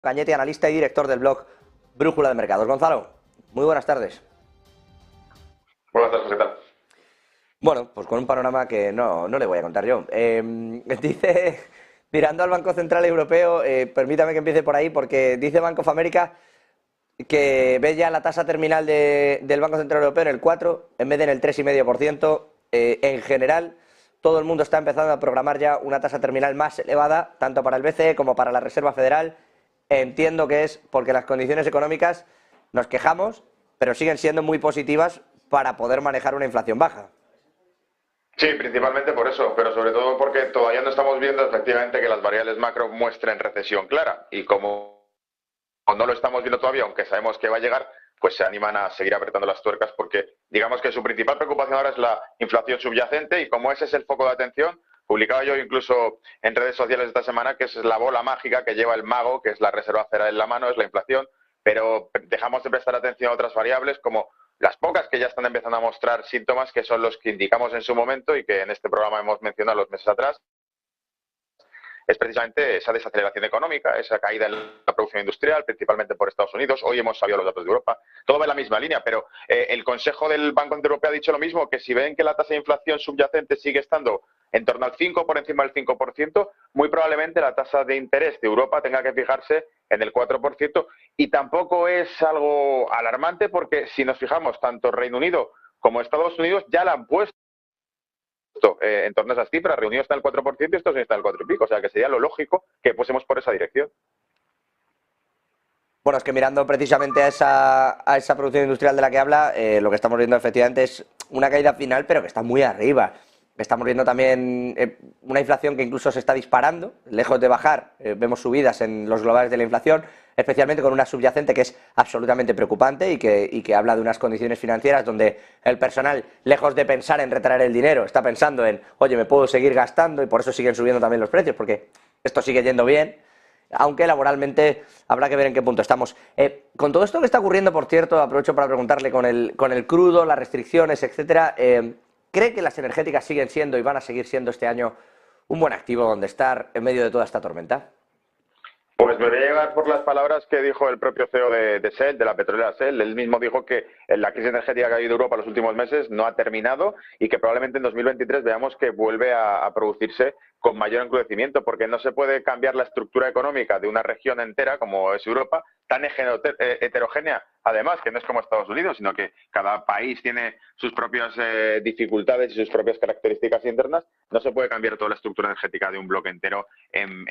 Cañete, analista y director del blog Brújula de Mercados. Gonzalo, muy buenas tardes. Buenas tardes, ¿qué tal? Bueno, pues con un panorama que no le voy a contar yo. Dice, mirando al Banco Central Europeo, permítame que empiece por ahí, porque dice Bank of America que ve ya la tasa terminal del Banco Central Europeo en el 4, en vez de en el 3,5%. En general, todo el mundo está empezando a programar ya una tasa terminal más elevada, tanto para el BCE como para la Reserva Federal. Entiendo que es porque las condiciones económicas nos quejamos, pero siguen siendo muy positivas para poder manejar una inflación baja. Sí, principalmente por eso, pero sobre todo porque todavía no estamos viendo efectivamente que las variables macro muestren recesión clara y como no lo estamos viendo todavía, aunque sabemos que va a llegar, pues se animan a seguir apretando las tuercas porque digamos que su principal preocupación ahora es la inflación subyacente y como ese es el foco de atención, publicaba yo incluso en redes sociales esta semana que es la bola mágica que lleva el mago, que es la Reserva Federal en la mano, es la inflación, pero dejamos de prestar atención a otras variables como las pocas que ya están empezando a mostrar síntomas que son los que indicamos en su momento y que en este programa hemos mencionado los meses atrás, es precisamente esa desaceleración económica, esa caída en la producción industrial, principalmente por Estados Unidos. Hoy hemos sabido los datos de Europa. Todo va en la misma línea, pero el Consejo del Banco Central Europeo ha dicho lo mismo, que si ven que la tasa de inflación subyacente sigue estando en torno al 5, por encima del 5%, muy probablemente la tasa de interés de Europa tenga que fijarse en el 4%. Y tampoco es algo alarmante porque si nos fijamos, tanto Reino Unido como Estados Unidos ya la han puesto en torno a esas cifras. Reunido está el 4% y Estados Unidos está el 4 y pico. O sea que sería lo lógico que fuésemos por esa dirección. Bueno, es que mirando precisamente a esa producción industrial de la que habla, lo que estamos viendo efectivamente es una caída final, pero que está muy arriba. Estamos viendo también una inflación que incluso se está disparando, lejos de bajar, vemos subidas en los globales de la inflación, especialmente con una subyacente que es absolutamente preocupante y que habla de unas condiciones financieras donde el personal, lejos de pensar en retraer el dinero, está pensando en, oye, me puedo seguir gastando y por eso siguen subiendo también los precios, porque esto sigue yendo bien, aunque laboralmente habrá que ver en qué punto estamos. Con todo esto que está ocurriendo, por cierto, aprovecho para preguntarle con el crudo, las restricciones, etcétera, ¿cree que las energéticas siguen siendo y van a seguir siendo este año un buen activo donde estar en medio de toda esta tormenta? Pues me voy a llegar por las palabras que dijo el propio CEO de Shell, de la petrolera Shell. Él mismo dijo que la crisis energética que ha habido en Europa en los últimos meses no ha terminado y que probablemente en 2023 veamos que vuelve a producirse con mayor endurecimiento, porque no se puede cambiar la estructura económica de una región entera como es Europa, tan heterogénea, además, que no es como Estados Unidos, sino que cada país tiene sus propias dificultades y sus propias características internas. No se puede cambiar toda la estructura energética de un bloque entero en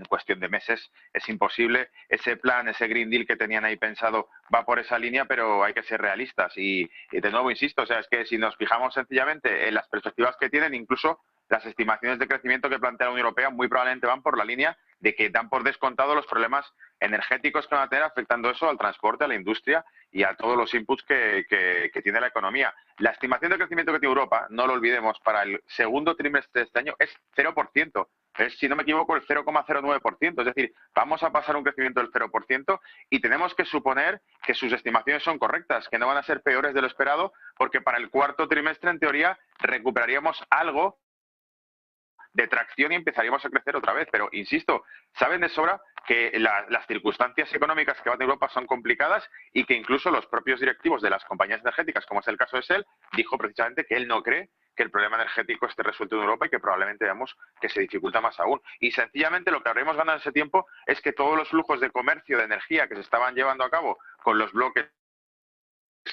cuestión de meses. Es imposible. Ese plan, ese Green Deal que tenían ahí pensado va por esa línea, pero hay que ser realistas. Y de nuevo, insisto, o sea, es que si nos fijamos sencillamente en las perspectivas que tienen, incluso las estimaciones de crecimiento que plantea la Unión Europea muy probablemente van por la línea de que dan por descontado los problemas energéticos que van a tener afectando eso al transporte, a la industria y a todos los inputs que tiene la economía. La estimación de crecimiento que tiene Europa, no lo olvidemos, para el segundo trimestre de este año es 0%. Es, si no me equivoco, el 0,09%. Es decir, vamos a pasar un crecimiento del 0% y tenemos que suponer que sus estimaciones son correctas, que no van a ser peores de lo esperado, porque para el cuarto trimestre, en teoría, recuperaríamos algo de tracción y empezaríamos a crecer otra vez. Pero, insisto, saben de sobra que las circunstancias económicas que van de Europa son complicadas y que incluso los propios directivos de las compañías energéticas, como es el caso de Shell, dijo precisamente que él no cree que el problema energético esté resuelto en Europa y que probablemente veamos que se dificulta más aún. Y sencillamente lo que habremos ganado en ese tiempo es que todos los flujos de comercio de energía que se estaban llevando a cabo con los bloques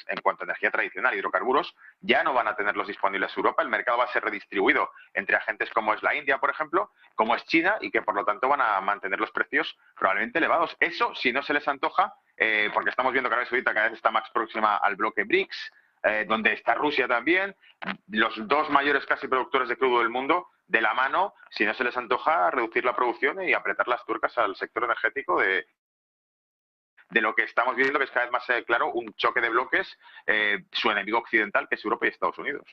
en cuanto a energía tradicional, hidrocarburos, ya no van a tenerlos disponibles en Europa. El mercado va a ser redistribuido entre agentes como es la India, por ejemplo, como es China, y que por lo tanto van a mantener los precios probablemente elevados. Eso, si no se les antoja, porque estamos viendo que Arabia Saudita cada vez está más próxima al bloque BRICS, donde está Rusia también, los dos mayores casi productores de crudo del mundo, de la mano, si no se les antoja, reducir la producción y apretar las tuercas al sector energético de lo que estamos viendo, que es cada vez más claro, un choque de bloques, su enemigo occidental, que es Europa y Estados Unidos.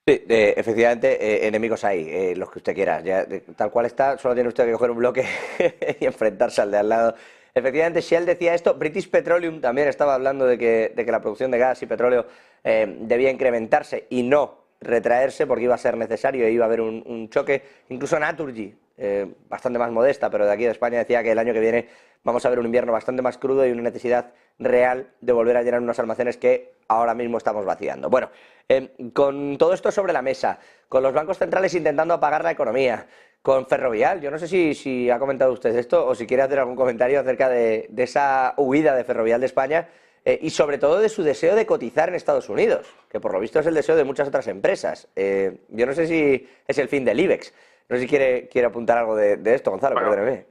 Sí, efectivamente, enemigos hay, los que usted quiera. Ya, tal cual está, solo tiene usted que coger un bloque y enfrentarse al de al lado. Efectivamente, Shell decía esto. British Petroleum también estaba hablando de que la producción de gas y petróleo debía incrementarse y no retraerse porque iba a ser necesario e iba a haber un choque. Incluso Naturgy bastante más modesta, pero de aquí de España, decía que el año que viene vamos a ver un invierno bastante más crudo y una necesidad real de volver a llenar unos almacenes que ahora mismo estamos vaciando. Bueno, con todo esto sobre la mesa, con los bancos centrales intentando apagar la economía, con Ferrovial, yo no sé si ha comentado usted esto o si quiere hacer algún comentario acerca de esa huida de Ferrovial de España y sobre todo de su deseo de cotizar en Estados Unidos, que por lo visto es el deseo de muchas otras empresas. Yo no sé si es el fin del IBEX. No sé si quiere apuntar algo de esto, Gonzalo, Bueno, perdóneme.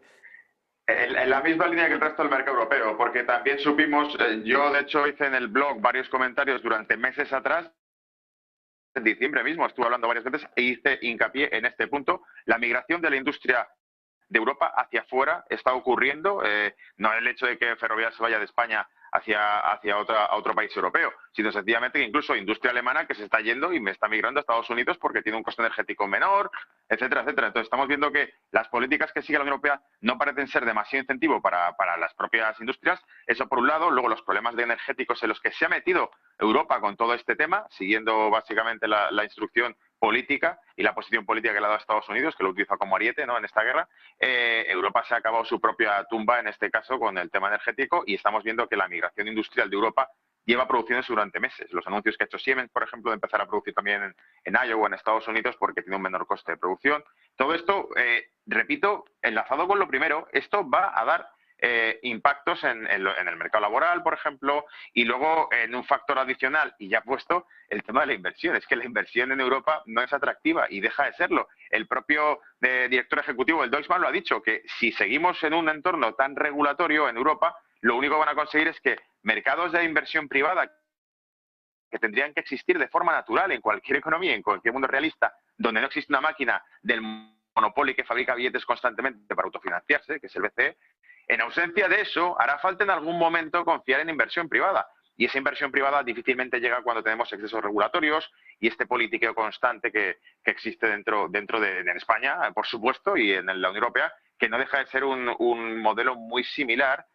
en la misma línea que el resto del mercado europeo, porque también supimos, yo de hecho hice en el blog varios comentarios durante meses atrás, en diciembre mismo estuve hablando varias veces e hice hincapié en este punto, la migración de la industria de Europa hacia afuera está ocurriendo, no el hecho de que Ferrovial se vaya de España hacia otro país europeo, sino sencillamente que incluso industria alemana que se está yendo y me está migrando a Estados Unidos porque tiene un coste energético menor, etcétera, etcétera. Entonces estamos viendo que las políticas que sigue la Unión Europea no parecen ser demasiado incentivo para las propias industrias. Eso por un lado. Luego los problemas de energéticos en los que se ha metido Europa con todo este tema, siguiendo básicamente la instrucción política y la posición política que le ha dado a Estados Unidos, que lo utiliza como ariete, ¿no?, en esta guerra. Europa se ha acabado su propia tumba en este caso con el tema energético y estamos viendo que la migración industrial de Europa lleva produciéndose durante meses. Los anuncios que ha hecho Siemens, por ejemplo, de empezar a producir también en Iowa, en Estados Unidos, porque tiene un menor coste de producción. Todo esto, repito, enlazado con lo primero, esto va a dar impactos en el mercado laboral, por ejemplo, y luego en un factor adicional, y ya puesto, el tema de la inversión. Es que la inversión en Europa no es atractiva y deja de serlo. El propio director ejecutivo del Deutsche Bank lo ha dicho, que si seguimos en un entorno tan regulatorio en Europa, lo único que van a conseguir es que mercados de inversión privada que tendrían que existir de forma natural en cualquier economía, en cualquier mundo realista, donde no existe una máquina del monopolio que fabrica billetes constantemente para autofinanciarse, que es el BCE, en ausencia de eso, hará falta en algún momento confiar en inversión privada. Y esa inversión privada difícilmente llega cuando tenemos excesos regulatorios y este politiqueo constante que existe dentro de España, por supuesto, y en la Unión Europea, que no deja de ser un modelo muy similar,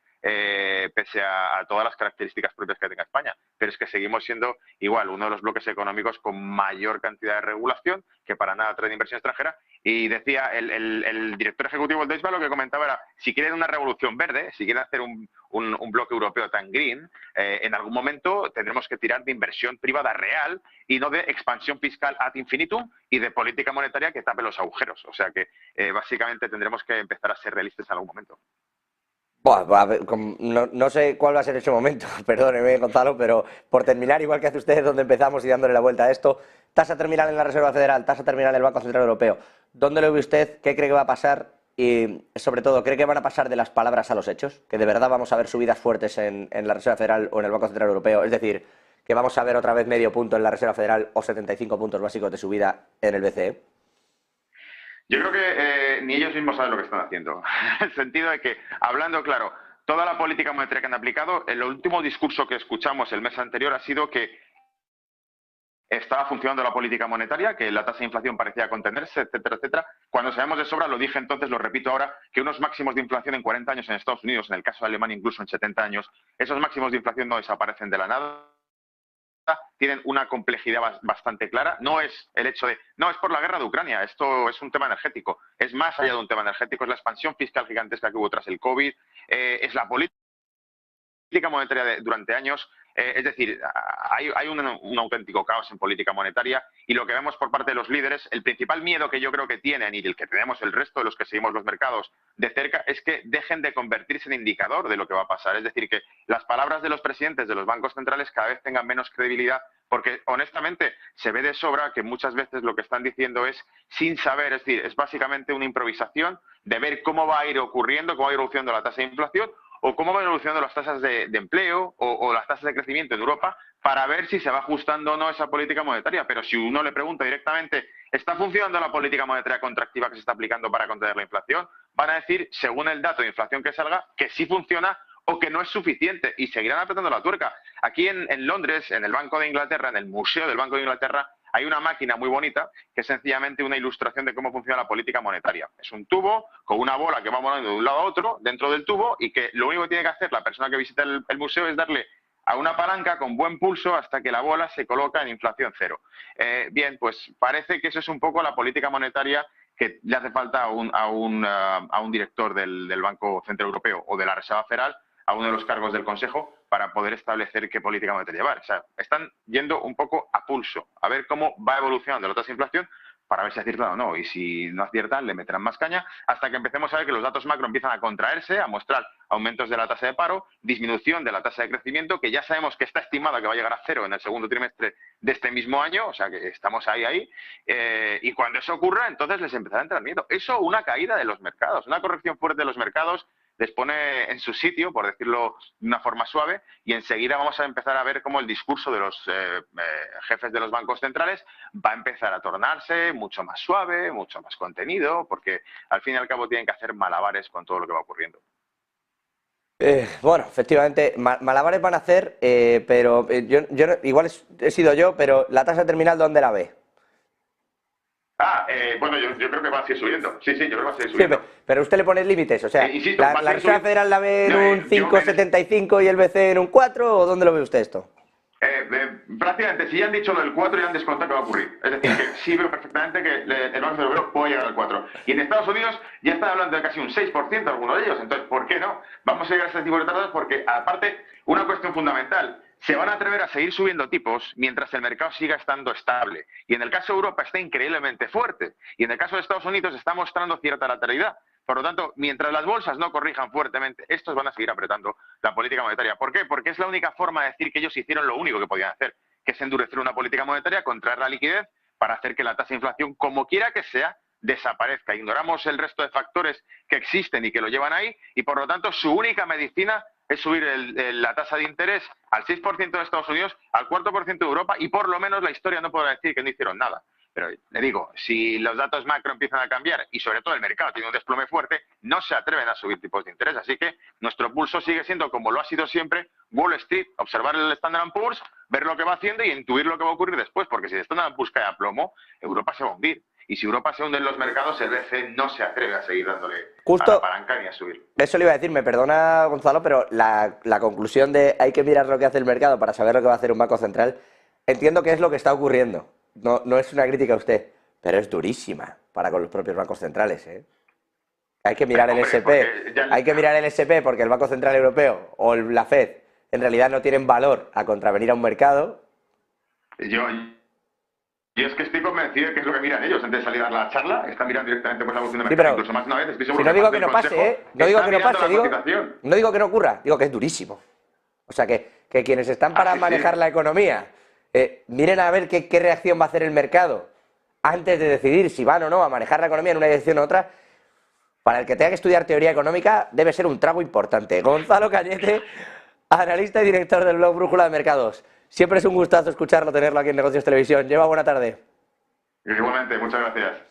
pese a todas las características propias que tenga España. Pero es que seguimos siendo igual uno de los bloques económicos con mayor cantidad de regulación, que para nada trae inversión extranjera. Y decía el director ejecutivo del Deutsche Bank, lo que comentaba era, si quieren una revolución verde, si quieren hacer un bloque europeo tan green, en algún momento tendremos que tirar de inversión privada real y no de expansión fiscal ad infinitum y de política monetaria que tape los agujeros. O sea que básicamente tendremos que empezar a ser realistas en algún momento. Buah, no sé cuál va a ser ese momento, perdóneme, Gonzalo, pero por terminar, igual que hace usted, donde empezamos y dándole la vuelta a esto, tasa terminal en la Reserva Federal, tasa terminal en el Banco Central Europeo, ¿dónde lo ve usted? ¿Qué cree que va a pasar? Y, sobre todo, ¿cree que van a pasar de las palabras a los hechos? ¿Que de verdad vamos a ver subidas fuertes en la Reserva Federal o en el Banco Central Europeo? Es decir, ¿que vamos a ver otra vez medio punto en la Reserva Federal o 75 puntos básicos de subida en el BCE? Yo creo que ni ellos mismos saben lo que están haciendo. En el sentido de que, hablando claro, toda la política monetaria que han aplicado, el último discurso que escuchamos el mes anterior ha sido que estaba funcionando la política monetaria, que la tasa de inflación parecía contenerse, etcétera, etcétera. Cuando sabemos de sobra, lo dije entonces, lo repito ahora, que unos máximos de inflación en 40 años en Estados Unidos, en el caso de Alemania incluso en 70 años, esos máximos de inflación no desaparecen de la nada, tienen una complejidad bastante clara. No es el hecho de, no, es por la guerra de Ucrania, esto es un tema energético. Es más allá de un tema energético, es la expansión fiscal gigantesca que hubo tras el COVID, es la política monetaria durante años. Es decir, hay un auténtico caos en política monetaria y lo que vemos por parte de los líderes, el principal miedo que yo creo que tienen y el que tenemos el resto de los que seguimos los mercados de cerca es que dejen de convertirse en indicador de lo que va a pasar. Es decir, que las palabras de los presidentes de los bancos centrales cada vez tengan menos credibilidad porque honestamente se ve de sobra que muchas veces lo que están diciendo es sin saber, es decir, es básicamente una improvisación de ver cómo va a ir ocurriendo, cómo va a ir evolucionando la tasa de inflación o cómo van evolucionando las tasas de empleo o las tasas de crecimiento en Europa para ver si se va ajustando o no esa política monetaria. Pero si uno le pregunta directamente, ¿está funcionando la política monetaria contractiva que se está aplicando para contener la inflación? Van a decir, según el dato de inflación que salga, que sí funciona o que no es suficiente y seguirán apretando la tuerca. Aquí en Londres, en el Banco de Inglaterra, en el Museo del Banco de Inglaterra, hay una máquina muy bonita que es sencillamente una ilustración de cómo funciona la política monetaria. Es un tubo con una bola que va volando de un lado a otro dentro del tubo y que lo único que tiene que hacer la persona que visita el museo es darle a una palanca con buen pulso hasta que la bola se coloca en inflación cero. Bien, pues parece que eso es un poco la política monetaria que le hace falta a un director del Banco Central Europeo o de la Reserva Federal, a uno de los cargos del Consejo, para poder establecer qué política monetaria llevar. O sea, están yendo un poco a pulso, a ver cómo va evolucionando la tasa de inflación, para ver si aciertan o no. Y si no aciertan, le meterán más caña, hasta que empecemos a ver que los datos macro empiezan a contraerse, a mostrar aumentos de la tasa de paro, disminución de la tasa de crecimiento, que ya sabemos que está estimada que va a llegar a cero en el segundo trimestre de este mismo año, o sea que estamos ahí. Y cuando eso ocurra, entonces les empezará a entrar miedo. Eso, una caída de los mercados, una corrección fuerte de los mercados, les pone en su sitio, por decirlo de una forma suave, y enseguida vamos a empezar a ver cómo el discurso de los jefes de los bancos centrales va a empezar a tornarse mucho más suave, mucho más contenido, porque al fin y al cabo tienen que hacer malabares con todo lo que va ocurriendo. Bueno, efectivamente, malabares van a hacer, pero igual he sido yo, pero la tasa terminal, ¿dónde la ve? Bueno, yo creo que va a seguir subiendo. Sí, yo creo que va a seguir subiendo. Sí, pero usted le pone límites, o sea, insisto, ¿la Reserva Federal la ve en un 5,75 y el BCE en un 4, o dónde lo ve usted esto? Prácticamente, si ya han dicho lo del 4, ya han descontado que va a ocurrir. Es decir, que sí veo perfectamente que el Banco Central Europeo puede llegar al 4. Y en Estados Unidos ya están hablando de casi un 6% algunos de ellos. Entonces, ¿por qué no? Vamos a llegar a este tipo de tasas porque, aparte, una cuestión fundamental, se van a atrever a seguir subiendo tipos mientras el mercado siga estando estable. Y en el caso de Europa está increíblemente fuerte. Y en el caso de Estados Unidos está mostrando cierta lateralidad. Por lo tanto, mientras las bolsas no corrijan fuertemente, estos van a seguir apretando la política monetaria. ¿Por qué? Porque es la única forma de decir que ellos hicieron lo único que podían hacer, que es endurecer una política monetaria, contraer la liquidez para hacer que la tasa de inflación, como quiera que sea, desaparezca. Ignoramos el resto de factores que existen y que lo llevan ahí, y por lo tanto su única medicina es subir la tasa de interés al 6% de Estados Unidos, al 4% de Europa, y por lo menos la historia no podrá decir que no hicieron nada. Pero le digo, si los datos macro empiezan a cambiar y sobre todo el mercado tiene un desplome fuerte, no se atreven a subir tipos de interés. Así que nuestro pulso sigue siendo, como lo ha sido siempre, Wall Street, observar el Standard & Poor's, ver lo que va haciendo y intuir lo que va a ocurrir después, porque si el Standard & Poor's cae a plomo, Europa se va a hundir. Y si Europa se hunde en los mercados, el BCE no se atreve a seguir dándole a la palanca ni a subir. Eso le iba a decir, me perdona Gonzalo, pero la conclusión de hay que mirar lo que hace el mercado para saber lo que va a hacer un banco central, entiendo que es lo que está ocurriendo. No es una crítica a usted, pero es durísima para con los propios bancos centrales, ¿eh? Hay que mirar el SP, hay que mirar el SP porque el Banco Central Europeo o la FED en realidad no tienen valor a contravenir a un mercado. Yo es que estoy convencido de que es lo que miran ellos antes de salir a la charla, están mirando directamente por la evolución del mercado, incluso más una vez, estoy seguro si no digo que no pase, no digo que no pase, no digo que no ocurra, digo que es durísimo. O sea, que quienes están para manejar la economía, miren a ver qué reacción va a hacer el mercado antes de decidir si van o no a manejar la economía en una dirección u otra. Para el que tenga que estudiar teoría económica debe ser un trago importante. Gonzalo Cañete, analista y director del blog Brújula de Mercados. Siempre es un gustazo escucharlo, tenerlo aquí en Negocios Televisión. Lleva buena tarde. Igualmente, muchas gracias.